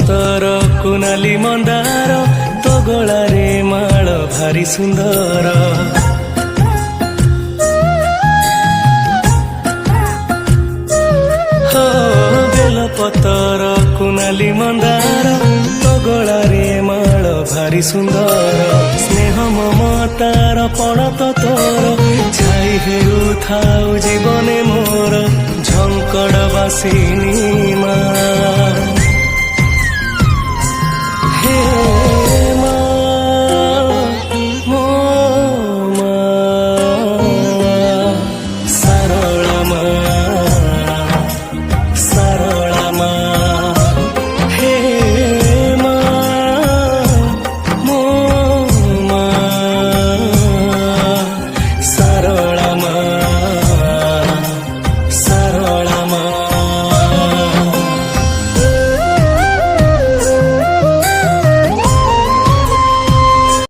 पतर कुनाली मंदार तो गलारे माळ भारी सुंदर। हो बेल पतर कुनाली मंदार तो गलारे माळ भारी सुंदर। स्नेह ममतार पणत तोर छाई हेउथाउ जीवने मोर झंकड़ बासिनी माँ।